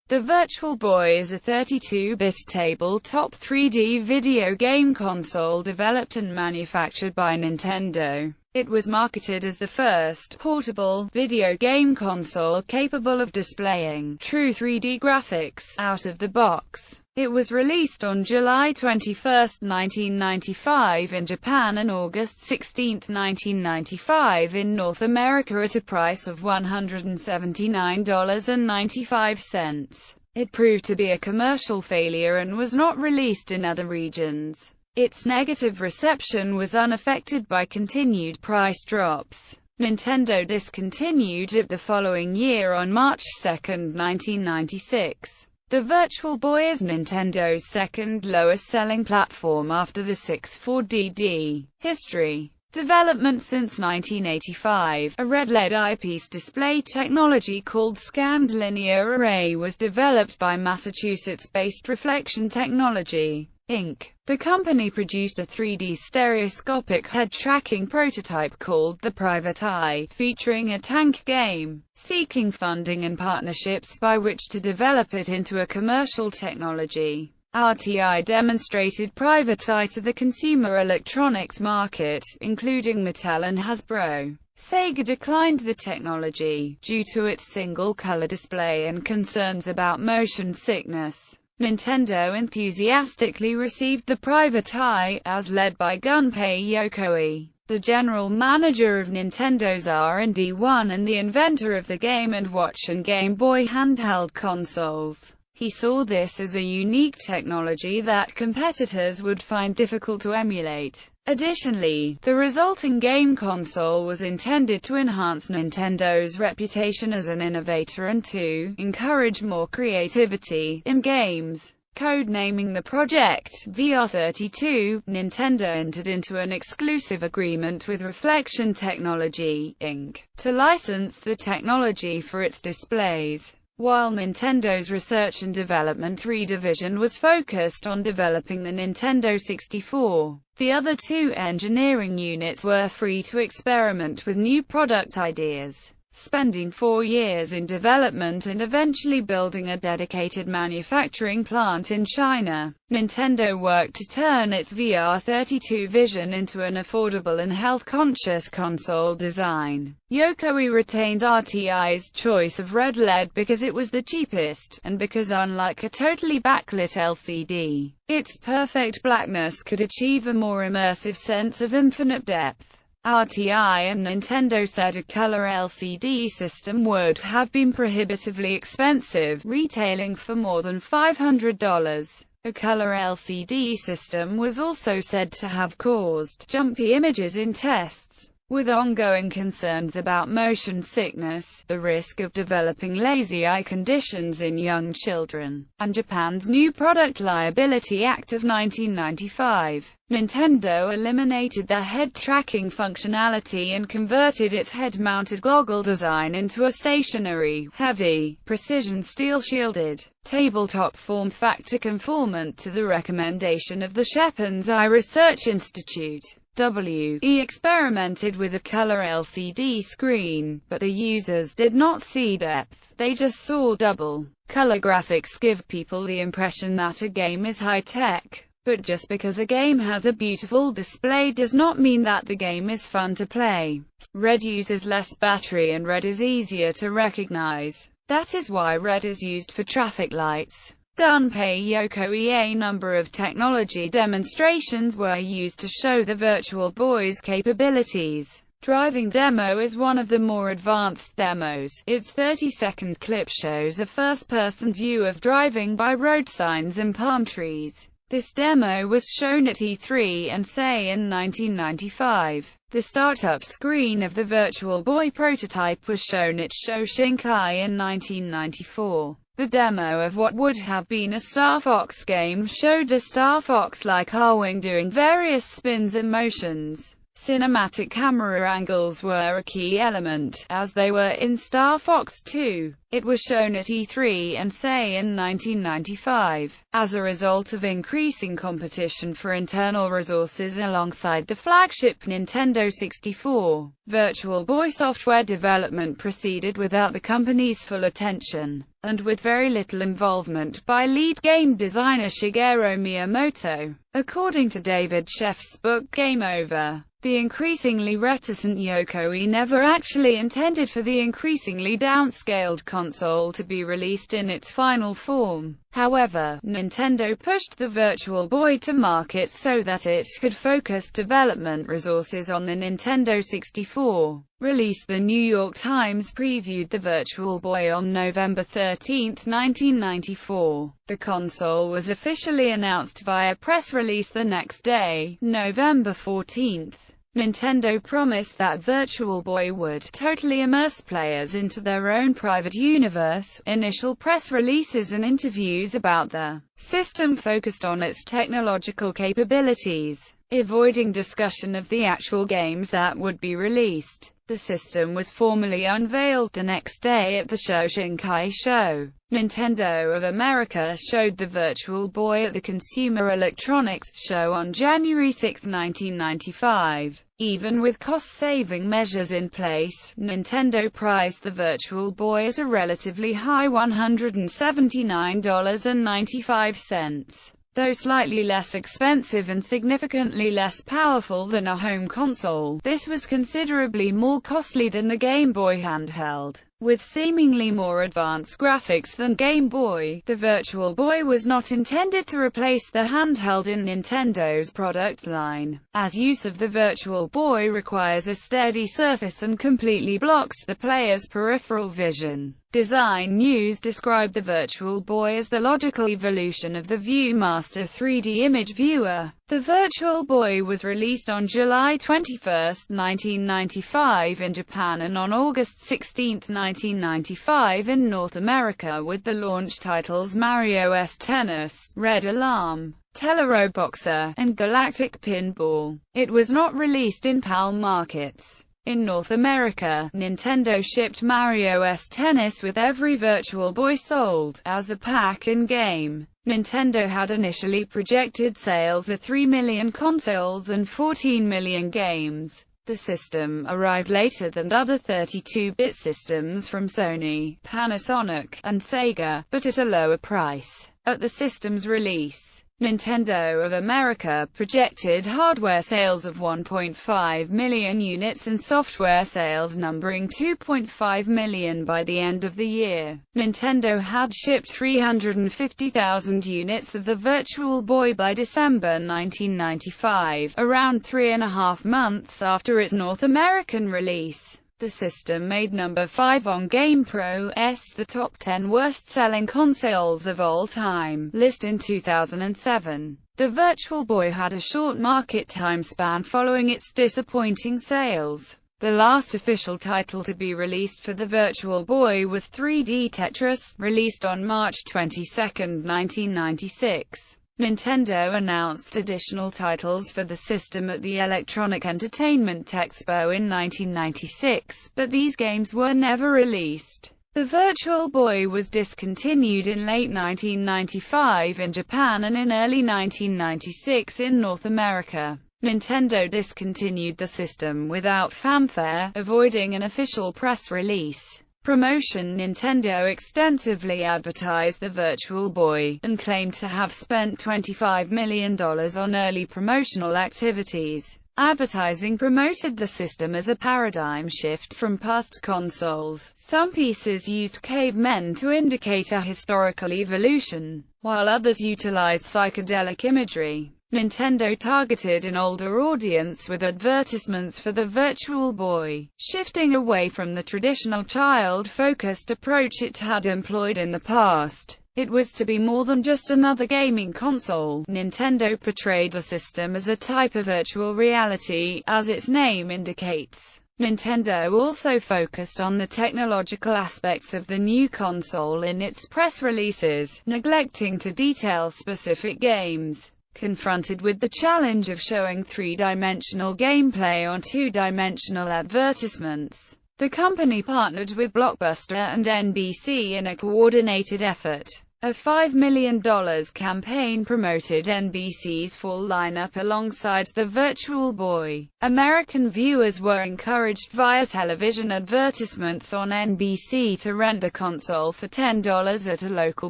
The Virtual Boy is a 32-bit tabletop 3D video game console developed and manufactured by Nintendo. It was marketed as the first portable video game console capable of displaying true 3D graphics out of the box. It was released on July 21, 1995 in Japan and August 16, 1995 in North America at a price of $179.95. It proved to be a commercial failure and was not released in other regions. Its negative reception was unaffected by continued price drops. Nintendo discontinued it the following year on March 2, 1996. The Virtual Boy is Nintendo's second lowest-selling platform after the 64DD. History. Development since 1985. A red LED eyepiece display technology called Scanned Linear Array was developed by Massachusetts-based Reflection Technology, Inc. The company produced a 3D stereoscopic head-tracking prototype called the Private Eye, featuring a tank game, seeking funding and partnerships by which to develop it into a commercial technology. RTI demonstrated Private Eye to the consumer electronics market, including Mattel and Hasbro. Sega declined the technology, due to its single-color display and concerns about motion sickness. Nintendo enthusiastically received the Private Eye, as led by Gunpei Yokoi, the general manager of Nintendo's R&D 1 and the inventor of the Game & Watch and Game Boy handheld consoles. He saw this as a unique technology that competitors would find difficult to emulate. Additionally, the resulting game console was intended to enhance Nintendo's reputation as an innovator and to encourage more creativity in games. Codenaming the project VR32, Nintendo entered into an exclusive agreement with Reflection Technology, Inc., to license the technology for its displays. While Nintendo's Research and Development 3 division was focused on developing the Nintendo 64, the other two engineering units were free to experiment with new product ideas, spending 4 years in development and eventually building a dedicated manufacturing plant in China. Nintendo worked to turn its VR32 vision into an affordable and health-conscious console design. Yokoi retained RTI's choice of red LED because it was the cheapest, and because unlike a totally backlit LCD, its perfect blackness could achieve a more immersive sense of infinite depth. RTI and Nintendo said a color LCD system would have been prohibitively expensive, retailing for more than $500. A color LCD system was also said to have caused jumpy images in tests. With ongoing concerns about motion sickness, the risk of developing lazy eye conditions in young children, and Japan's New Product Liability Act of 1995, Nintendo eliminated the head-tracking functionality and converted its head-mounted goggle design into a stationary, heavy, precision steel-shielded, tabletop form factor conformant to the recommendation of the Schepens Eye Research Institute. WE experimented with a color LCD screen, but the users did not see depth, they just saw double. Color graphics give people the impression that a game is high-tech, but just because a game has a beautiful display does not mean that the game is fun to play. Red uses less battery and red is easier to recognize. That is why red is used for traffic lights. Gunpei Yokoi. A number of technology demonstrations were used to show the Virtual Boy's capabilities. Driving demo is one of the more advanced demos. Its 30-second clip shows a first-person view of driving by road signs and palm trees. This demo was shown at E3 and SEI in 1995. The startup screen of the Virtual Boy prototype was shown at Shoshinkai in 1994. The demo of what would have been a Star Fox game showed a Star Fox-like Arwing doing various spins and motions. Cinematic camera angles were a key element, as they were in Star Fox 2. It was shown at E3 and SEI in 1995. As a result of increasing competition for internal resources alongside the flagship Nintendo 64, Virtual Boy software development proceeded without the company's full attention, and with very little involvement by lead game designer Shigeru Miyamoto. According to David Sheff's book Game Over, the increasingly reticent Yokoi never actually intended for the increasingly downscaled console to be released in its final form. However, Nintendo pushed the Virtual Boy to market so that it could focus development resources on the Nintendo 64. Release. The New York Times previewed the Virtual Boy on November 13, 1994. The console was officially announced via press release the next day, November 14. Nintendo promised that Virtual Boy would totally immerse players into their own private universe. Initial press releases and interviews about the system focused on its technological capabilities, avoiding discussion of the actual games that would be released. The system was formally unveiled the next day at the Shoshinkai Show. Nintendo of America showed the Virtual Boy at the Consumer Electronics Show on January 6, 1995. Even with cost-saving measures in place, Nintendo priced the Virtual Boy at a relatively high $179.95. Though slightly less expensive and significantly less powerful than a home console, this was considerably more costly than the Game Boy handheld. With seemingly more advanced graphics than Game Boy, the Virtual Boy was not intended to replace the handheld in Nintendo's product line, as use of the Virtual Boy requires a steady surface and completely blocks the player's peripheral vision. Design News described the Virtual Boy as the logical evolution of the ViewMaster 3D image viewer. The Virtual Boy was released on July 21, 1995 in Japan and on August 16, 1995 in North America, with the launch titles Mario & Tennis, Red Alarm, Telero Boxer, and Galactic Pinball. It was not released in PAL markets. In North America, Nintendo shipped Mario & Tennis with every Virtual Boy sold, as a pack in-game. Nintendo had initially projected sales of 3 million consoles and 14 million games. The system arrived later than other 32-bit systems from Sony, Panasonic, and Sega, but at a lower price. At the system's release, Nintendo of America projected hardware sales of 1.5 million units and software sales numbering 2.5 million by the end of the year. Nintendo had shipped 350,000 units of the Virtual Boy by December 1995, around 3.5 months after its North American release. The system made number 5 on GamePro's The Top 10 Worst-Selling Consoles of All Time list in 2007. The Virtual Boy had a short market time span following its disappointing sales. The last official title to be released for the Virtual Boy was 3D Tetris, released on March 22, 1996. Nintendo announced additional titles for the system at the Electronic Entertainment Expo in 1996, but these games were never released. The Virtual Boy was discontinued in late 1995 in Japan and in early 1996 in North America. Nintendo discontinued the system without fanfare, avoiding an official press release. Promotion. Nintendo extensively advertised the Virtual Boy, and claimed to have spent $25 million on early promotional activities. Advertising promoted the system as a paradigm shift from past consoles. Some pieces used cavemen to indicate a historical evolution, while others utilized psychedelic imagery. Nintendo targeted an older audience with advertisements for the Virtual Boy, shifting away from the traditional child-focused approach it had employed in the past. It was to be more than just another gaming console. Nintendo portrayed the system as a type of virtual reality, as its name indicates. Nintendo also focused on the technological aspects of the new console in its press releases, neglecting to detail specific games. Confronted with the challenge of showing three-dimensional gameplay on two-dimensional advertisements, the company partnered with Blockbuster and NBC in a coordinated effort. A $5 million campaign promoted NBC's fall lineup alongside the Virtual Boy. American viewers were encouraged via television advertisements on NBC to rent the console for $10 at a local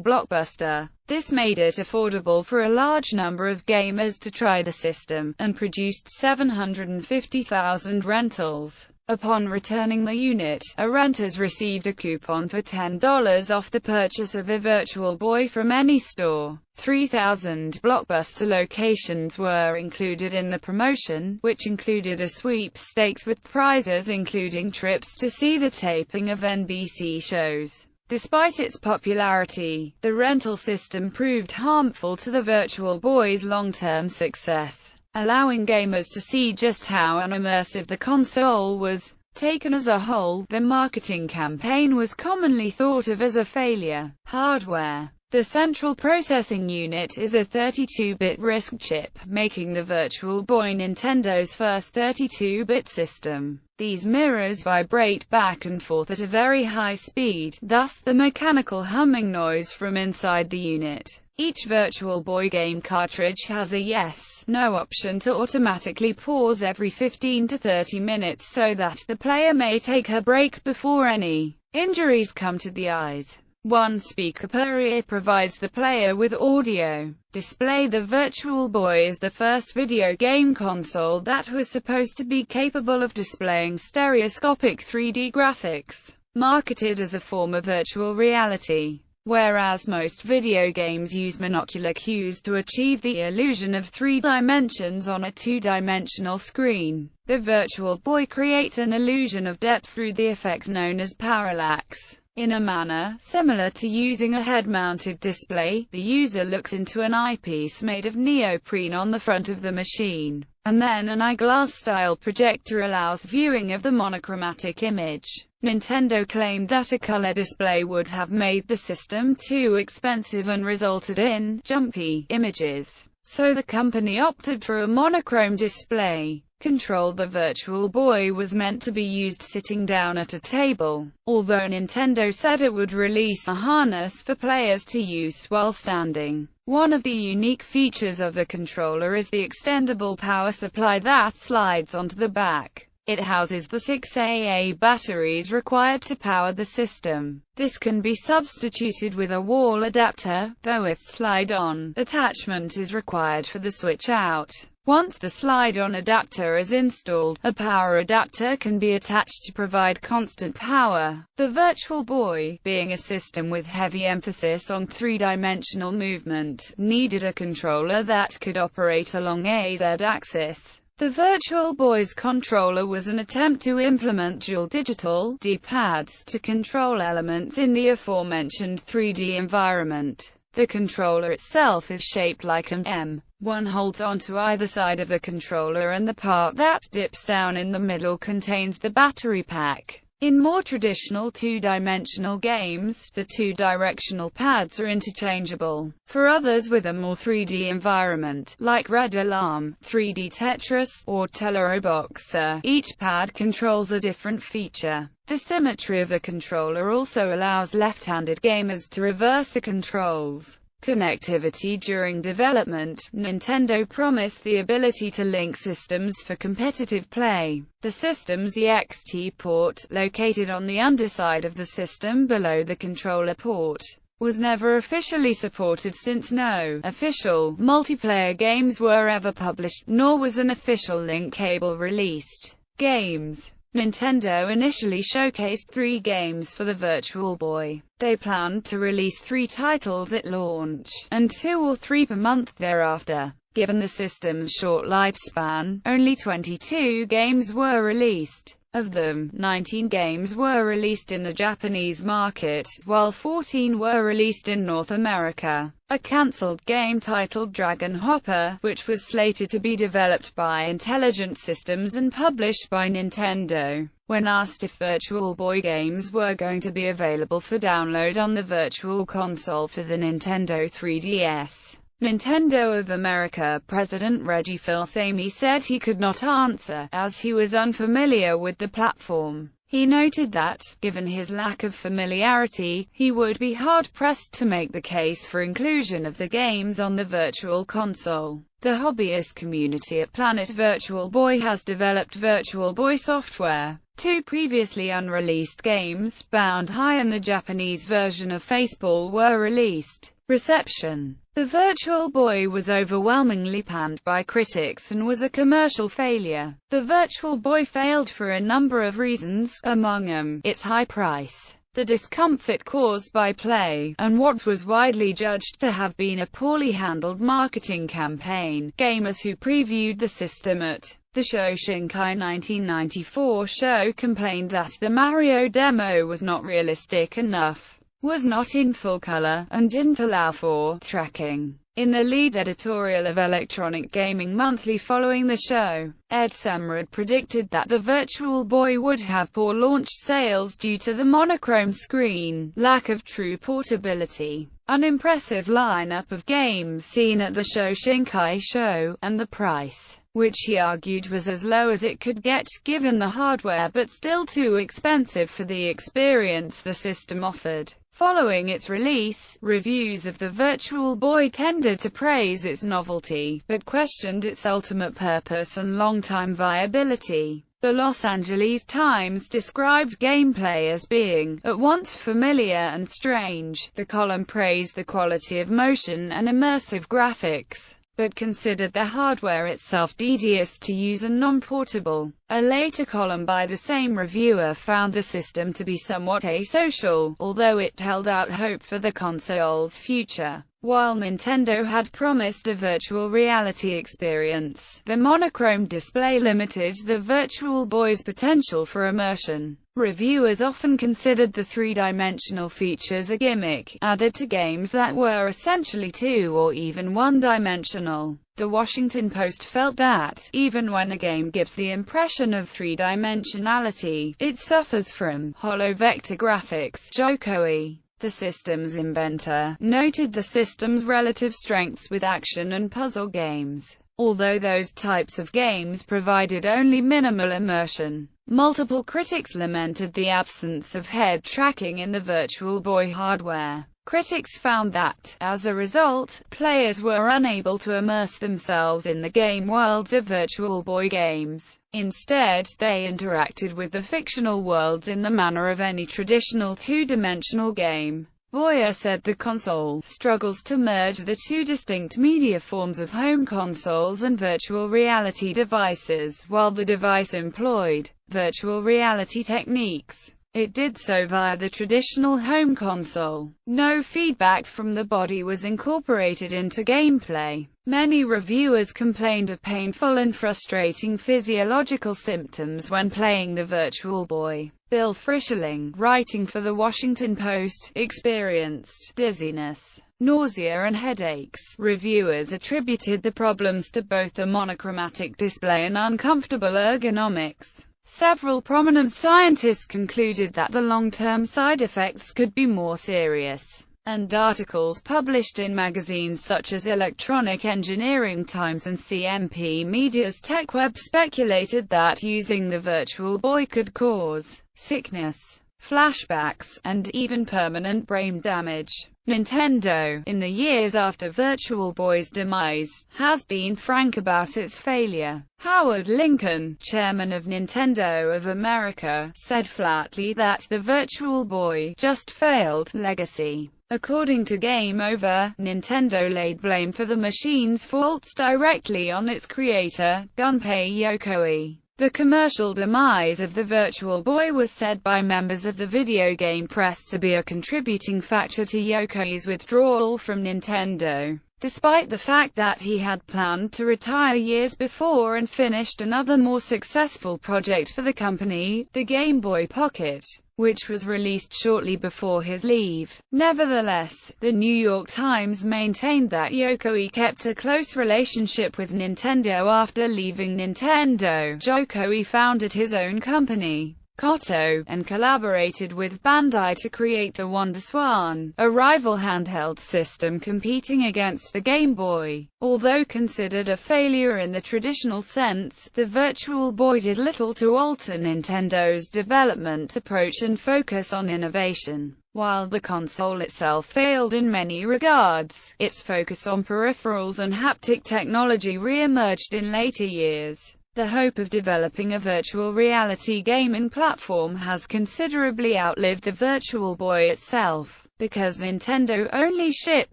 Blockbuster. This made it affordable for a large number of gamers to try the system, and produced 750,000 rentals. Upon returning the unit, renters received a coupon for $10 off the purchase of a Virtual Boy from any store. 3,000 Blockbuster locations were included in the promotion, which included a sweepstakes with prizes including trips to see the taping of NBC shows. Despite its popularity, the rental system proved harmful to the Virtual Boy's long-term success, allowing gamers to see just how unimmersive the console was. Taken as a whole, the marketing campaign was commonly thought of as a failure. Hardware. The central processing unit is a 32-bit RISC chip, making the Virtual Boy Nintendo's first 32-bit system. These mirrors vibrate back and forth at a very high speed, thus the mechanical humming noise from inside the unit. Each Virtual Boy game cartridge has a yes/no option to automatically pause every 15 to 30 minutes so that the player may take a break before any injuries come to the eyes. One speaker per ear provides the player with audio. Display. The Virtual Boy is the first video game console that was supposed to be capable of displaying stereoscopic 3D graphics, marketed as a form of virtual reality. Whereas most video games use monocular cues to achieve the illusion of three dimensions on a two-dimensional screen, the Virtual Boy creates an illusion of depth through the effect known as parallax. In a manner similar to using a head-mounted display, the user looks into an eyepiece made of neoprene on the front of the machine, and then an eyeglass-style projector allows viewing of the monochromatic image. Nintendo claimed that a color display would have made the system too expensive and resulted in jumpy images, so the company opted for a monochrome display. Control. The Virtual Boy was meant to be used sitting down at a table, although Nintendo said it would release a harness for players to use while standing. One of the unique features of the controller is the extendable power supply that slides onto the back. It houses the 6 AA batteries required to power the system. This can be substituted with a wall adapter, though if slide-on attachment is required for the switch-out. Once the slide-on adapter is installed, a power adapter can be attached to provide constant power. The Virtual Boy, being a system with heavy emphasis on three-dimensional movement, needed a controller that could operate along a Z-axis. The Virtual Boy's controller was an attempt to implement dual digital D-pads to control elements in the aforementioned 3D environment. The controller itself is shaped like an M. One holds onto either side of the controller, and the part that dips down in the middle contains the battery pack. In more traditional two-dimensional games, the two-directional pads are interchangeable. For others with a more 3D environment, like Red Alarm, 3D Tetris, or Teleroboxer, each pad controls a different feature. The symmetry of the controller also allows left-handed gamers to reverse the controls. Connectivity. During development, Nintendo promised the ability to link systems for competitive play. The system's EXT port, located on the underside of the system below the controller port, was never officially supported since no official multiplayer games were ever published, nor was an official link cable released. Games. Nintendo initially showcased 3 games for the Virtual Boy. They planned to release 3 titles at launch, and 2 or 3 per month thereafter. Given the system's short lifespan, only 22 games were released. Of them, 19 games were released in the Japanese market, while 14 were released in North America. A cancelled game titled Dragon Hopper, which was slated to be developed by Intelligent Systems and published by Nintendo. When asked if Virtual Boy games were going to be available for download on the Virtual Console for the Nintendo 3DS, Nintendo of America President Reggie Fils-Aimé said he could not answer, as he was unfamiliar with the platform. He noted that, given his lack of familiarity, he would be hard-pressed to make the case for inclusion of the games on the Virtual Console. The hobbyist community at Planet Virtual Boy has developed Virtual Boy software. 2 previously unreleased games, Bound High and the Japanese version of Faceball, were released. Reception. The Virtual Boy was overwhelmingly panned by critics and was a commercial failure. The Virtual Boy failed for a number of reasons, among them, its high price, the discomfort caused by play, and what was widely judged to have been a poorly handled marketing campaign. Gamers who previewed the system at the Shoshinkai 1994 show complained that the Mario demo was not realistic enough, was not in full color, and didn't allow for tracking. In the lead editorial of Electronic Gaming Monthly following the show, Ed Semrad predicted that the Virtual Boy would have poor launch sales due to the monochrome screen, lack of true portability, unimpressive lineup of games seen at the Shoshinkai show, and the price, which he argued was as low as it could get given the hardware but still too expensive for the experience the system offered. Following its release, reviews of the Virtual Boy tended to praise its novelty, but questioned its ultimate purpose and long-time viability. The Los Angeles Times described gameplay as being, at once familiar and strange. The column praised the quality of motion and immersive graphics, but considered the hardware itself tedious to use and non-portable. A later column by the same reviewer found the system to be somewhat asocial, although it held out hope for the console's future. While Nintendo had promised a virtual reality experience, the monochrome display limited the Virtual Boy's potential for immersion. Reviewers often considered the three-dimensional features a gimmick, added to games that were essentially two- or even one-dimensional. The Washington Post felt that, even when a game gives the impression of three-dimensionality, it suffers from hollow vector graphics. Joe Koei, the system's inventor, noted the system's relative strengths with action and puzzle games, although those types of games provided only minimal immersion. Multiple critics lamented the absence of head tracking in the Virtual Boy hardware. Critics found that, as a result, players were unable to immerse themselves in the game worlds of Virtual Boy games. Instead, they interacted with the fictional worlds in the manner of any traditional two-dimensional game. Boyer said the console struggles to merge the two distinct media forms of home consoles and virtual reality devices. While the device employed virtual reality techniques, it did so via the traditional home console. No feedback from the body was incorporated into gameplay. Many reviewers complained of painful and frustrating physiological symptoms when playing the Virtual Boy. Bill Frischling, writing for The Washington Post, experienced dizziness, nausea and headaches. Reviewers attributed the problems to both the monochromatic display and uncomfortable ergonomics. Several prominent scientists concluded that the long-term side effects could be more serious, and articles published in magazines such as Electronic Engineering Times and CMP Media's TechWeb speculated that using the Virtual Boy could cause sickness, flashbacks, and even permanent brain damage. Nintendo, in the years after Virtual Boy's demise, has been frank about its failure. Howard Lincoln, chairman of Nintendo of America, said flatly that the Virtual Boy just failed. Legacy. According to Game Over, Nintendo laid blame for the machine's faults directly on its creator, Gunpei Yokoi. The commercial demise of the Virtual Boy was said by members of the video game press to be a contributing factor to Yokoi's withdrawal from Nintendo, despite the fact that he had planned to retire years before and finished another more successful project for the company, the Game Boy Pocket, which was released shortly before his leave. Nevertheless, the New York Times maintained that Yokoi kept a close relationship with Nintendo after leaving Nintendo. Joe Koei founded his own company, Koto, and collaborated with Bandai to create the WonderSwan, a rival handheld system competing against the Game Boy. Although considered a failure in the traditional sense, the Virtual Boy did little to alter Nintendo's development approach and focus on innovation. While the console itself failed in many regards, its focus on peripherals and haptic technology re-emerged in later years. The hope of developing a virtual reality gaming platform has considerably outlived the Virtual Boy itself. Because Nintendo only shipped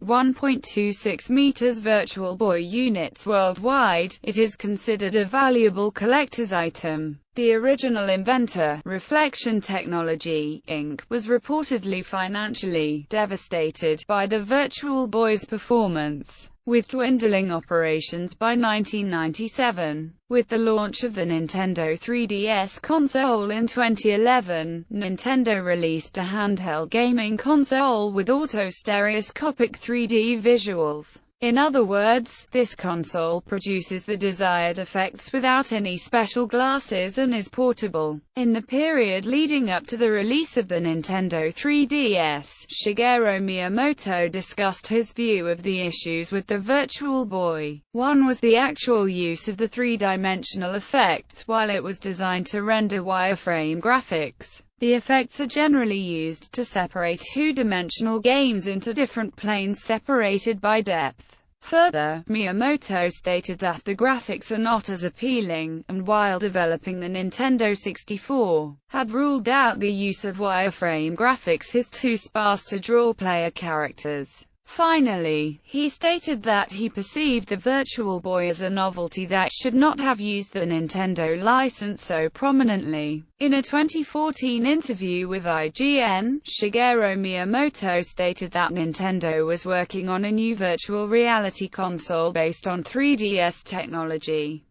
1.26 meters Virtual Boy units worldwide, it is considered a valuable collector's item. The original inventor, Reflection Technology, Inc., was reportedly financially devastated by the Virtual Boy's performance, with dwindling operations by 1997. With the launch of the Nintendo 3DS console in 2011, Nintendo released a handheld gaming console with auto-stereoscopic 3D visuals. In other words, this console produces the desired effects without any special glasses and is portable. In the period leading up to the release of the Nintendo 3DS, Shigeru Miyamoto discussed his view of the issues with the Virtual Boy. One was the actual use of the three-dimensional effects. While it was designed to render wireframe graphics, the effects are generally used to separate two-dimensional games into different planes separated by depth. Further, Miyamoto stated that the graphics are not as appealing, and while developing the Nintendo 64, had ruled out the use of wireframe graphics as too sparse to draw player characters. Finally, he stated that he perceived the Virtual Boy as a novelty that should not have used the Nintendo license so prominently. In a 2014 interview with IGN, Shigeru Miyamoto stated that Nintendo was working on a new virtual reality console based on 3DS technology.